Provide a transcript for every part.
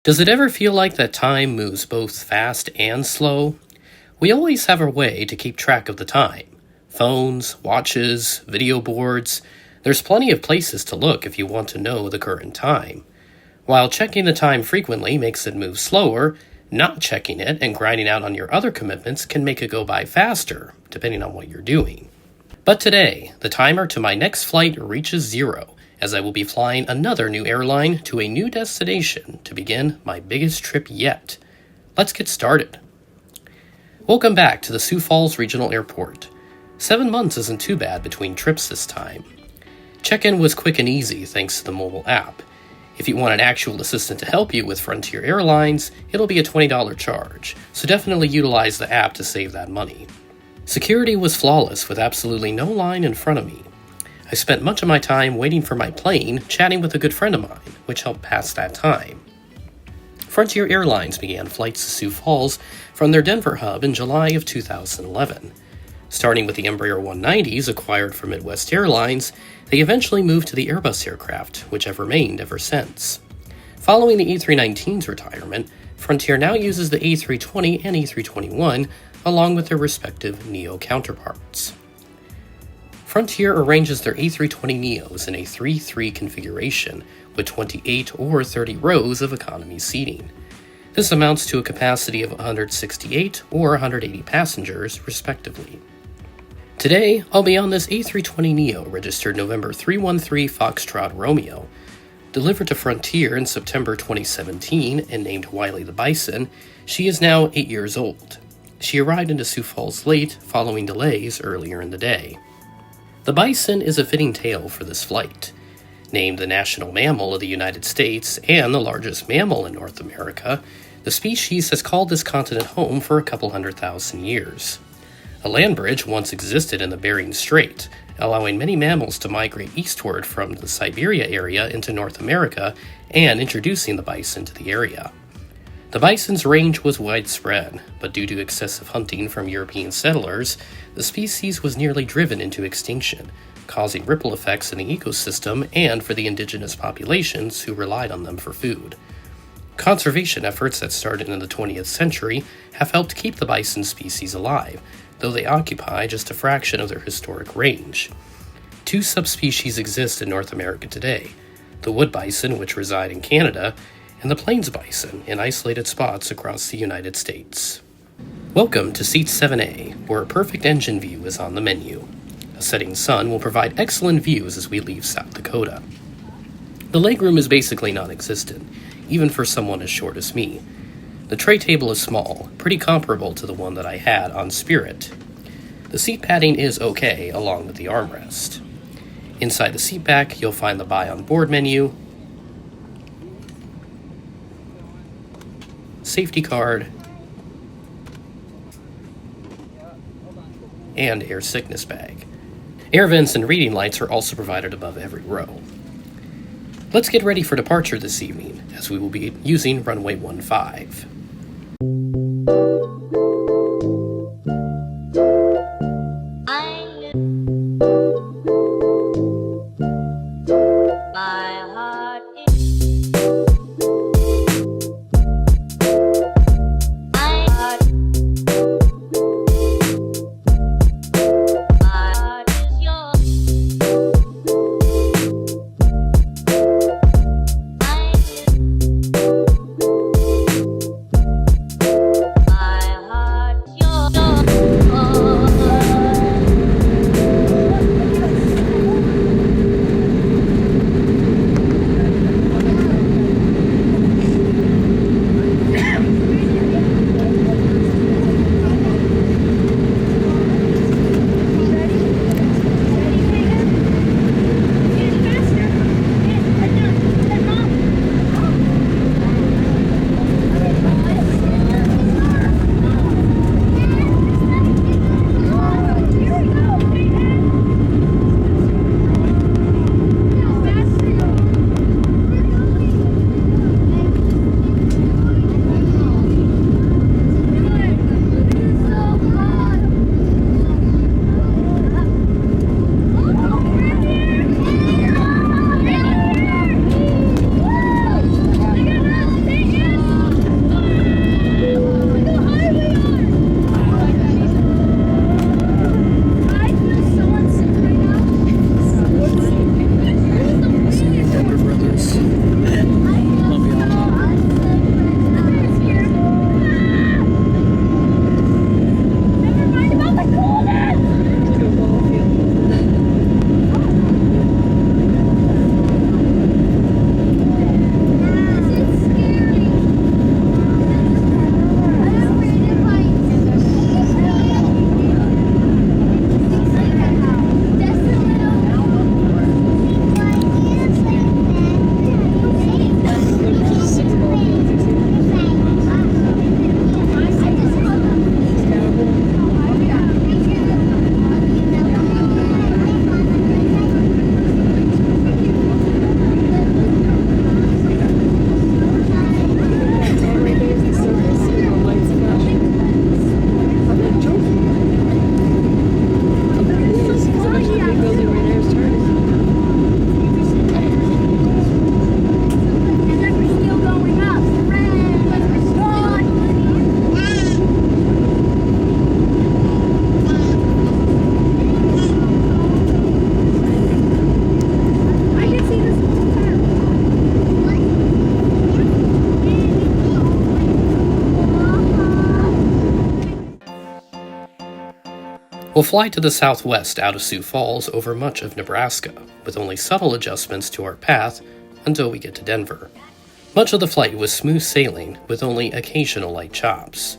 Does it ever feel like that time moves both fast and slow? We always have a way to keep track of the time. Phones, watches, video boards. There's plenty of places to look if you want to know the current time. While checking the time frequently makes it move slower, not checking it and grinding out on your other commitments can make it go by faster, depending on what you're doing. But today, the timer to my next flight reaches 0, as I will be flying another new airline to a new destination to begin my biggest trip yet. Let's get started. Welcome back to the Sioux Falls Regional Airport. 7 months isn't too bad between trips this time. Check-in was quick and easy thanks to the mobile app. If you want an actual assistant to help you with Frontier Airlines, it'll be a $20 charge, so definitely utilize the app to save that money. Security was flawless with absolutely no line in front of me. I spent much of my time waiting for my plane, chatting with a good friend of mine, which helped pass that time. Frontier Airlines began flights to Sioux Falls from their Denver hub in July of 2011. Starting with the Embraer 190s acquired from Midwest Airlines, they eventually moved to the Airbus aircraft, which have remained ever since. Following the A319's retirement, Frontier now uses the A320 and A321, along with their respective neo counterparts. Frontier arranges their A320neos in a 3-3 configuration with 28 or 30 rows of economy seating. This amounts to a capacity of 168 or 180 passengers, respectively. Today, I'll be on this A320neo registered November 313 Foxtrot Romeo. Delivered to Frontier in September 2017 and named Wiley the Bison, she is now 8 years old. She arrived into Sioux Falls late following delays earlier in the day. The bison is a fitting tale for this flight. Named the national mammal of the United States and the largest mammal in North America, the species has called this continent home for a couple 100,000 years. A land bridge once existed in the Bering Strait, allowing many mammals to migrate eastward from the Siberia area into North America and introducing the bison to the area. The bison's range was widespread, but due to excessive hunting from European settlers, the species was nearly driven into extinction, causing ripple effects in the ecosystem and for the indigenous populations who relied on them for food. Conservation efforts that started in the 20th century have helped keep the bison species alive, though they occupy just a fraction of their historic range. 2 subspecies exist in North America today: the wood bison, which reside in Canada, and the plains bison in isolated spots across the United States. Welcome to Seat 7A, where a perfect engine view is on the menu. A setting sun will provide excellent views as we leave South Dakota. The legroom is basically non-existent, even for someone as short as me. The tray table is small, pretty comparable to the one that I had on Spirit. The seat padding is okay, along with the armrest. Inside the seat back, you'll find the Buy on Board menu, safety card, and air sickness bag. Air vents and reading lights are also provided above every row. Let's get ready for departure this evening, as we will be using runway 15. We'll fly to the southwest out of Sioux Falls over much of Nebraska, with only subtle adjustments to our path until we get to Denver. Much of the flight was smooth sailing with only occasional light chops.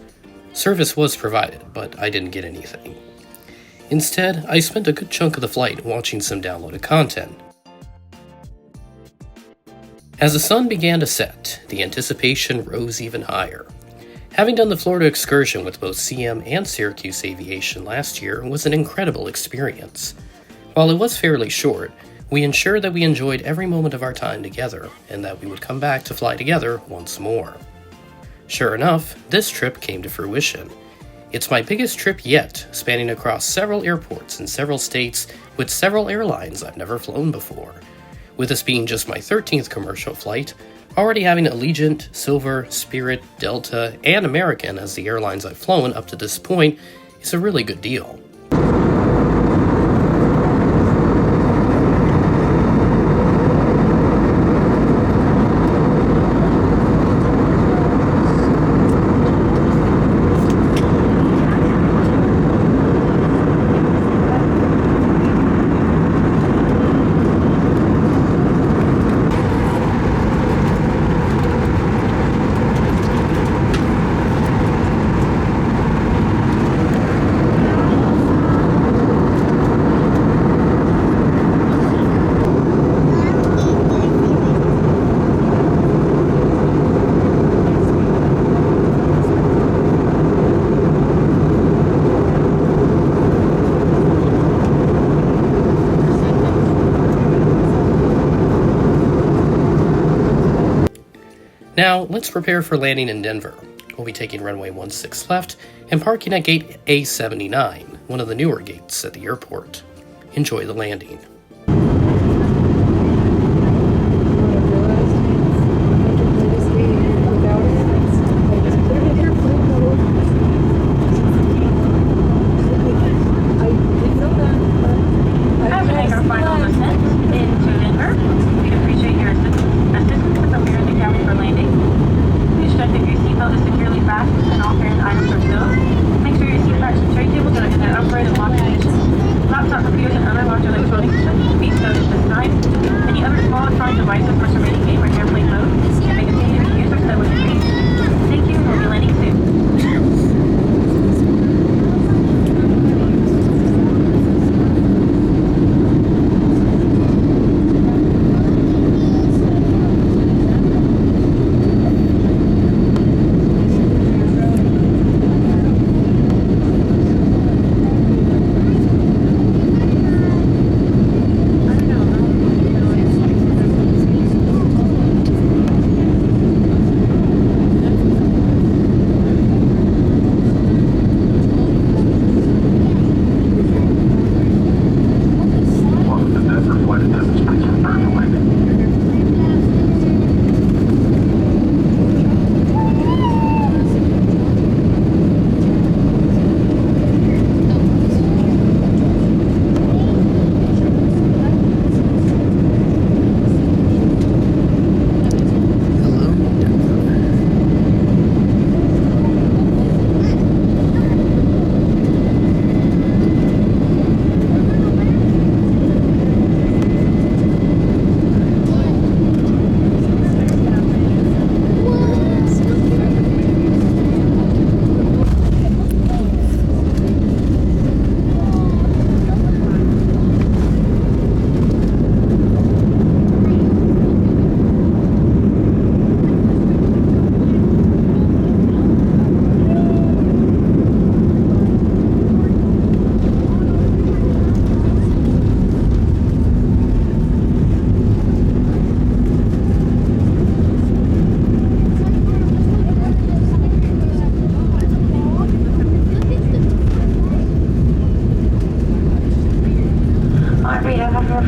Service was provided, but I didn't get anything. Instead, I spent a good chunk of the flight watching some downloaded content. As the sun began to set, the anticipation rose even higher. Having done the Florida excursion with both CM and Syracuse Aviation last year was an incredible experience. While it was fairly short, we ensured that we enjoyed every moment of our time together and that we would come back to fly together once more. Sure enough, this trip came to fruition. It's my biggest trip yet, spanning across several airports in several states with several airlines I've never flown before. With this being just my 13th commercial flight, already having Allegiant, Silver, Spirit, Delta, and American as the airlines I've flown up to this point is a really good deal. Now, let's prepare for landing in Denver. We'll be taking runway 16 left and parking at gate A79, one of the newer gates at the airport. Enjoy the landing.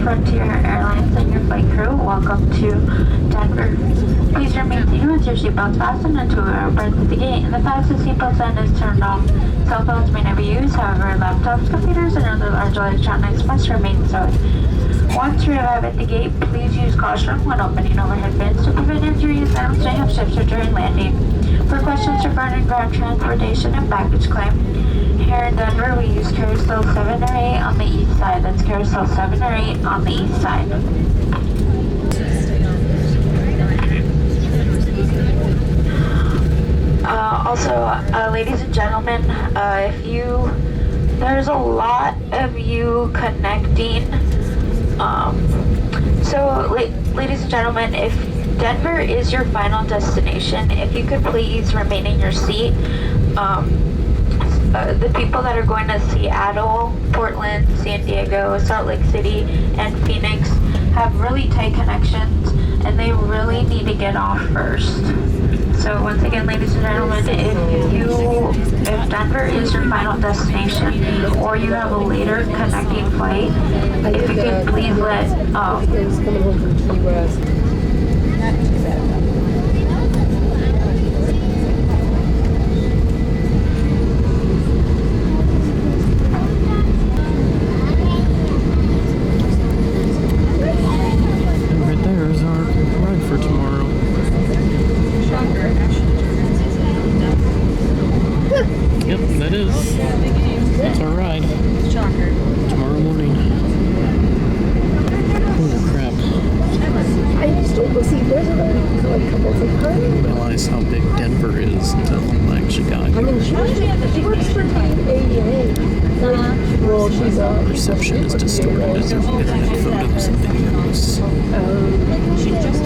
Frontier Airlines and your flight crew, welcome to Denver. Please remain seated with your seatbelts fastened until we are aboard at the gate and the fastest seatbelt sign is turned off. Cell phones may not be used, however, laptops, computers, and other large electronics must remain so. Once you arrive at the gate, please use caution when opening overhead bins to prevent injuries and staying up shifts during landing. For questions questions regarding ground transportation and baggage claim? Here in Denver, we use carousel 7 or 8 on the east side. That's carousel 7 or 8 on the east side. Ladies and gentlemen, there's a lot of you connecting. Ladies and gentlemen, if Denver is your final destination, if you could please remain in your seat. The people that are going to Seattle, Portland, San Diego, Salt Lake City, and Phoenix have really tight connections, and they really need to get off first. So once again, ladies and gentlemen, if Denver is your final destination, or you have a later connecting flight, if you could please let It's coming home from Key West. Not too bad. Right there is our ride for tomorrow. Yep, that is. That's our ride. Tomorrow morning. Holy crap. I just don't see, there's a couple of I didn't realize how big Denver is until I actually got I here. mean, she works for the AEA. Well, she's a... Reception is distorted as if we had photos and videos. She just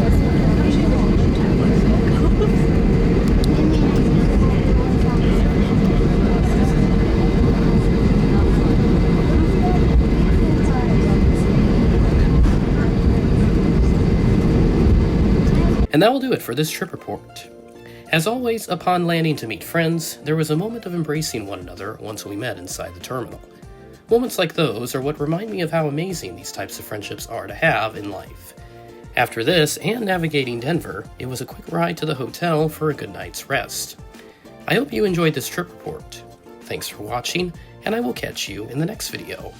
And that will do it for this trip report. As always, upon landing to meet friends, there was a moment of embracing one another once we met inside the terminal. Moments like those are what remind me of how amazing these types of friendships are to have in life. After this, and navigating Denver, it was a quick ride to the hotel for a good night's rest. I hope you enjoyed this trip report. Thanks for watching, and I will catch you in the next video.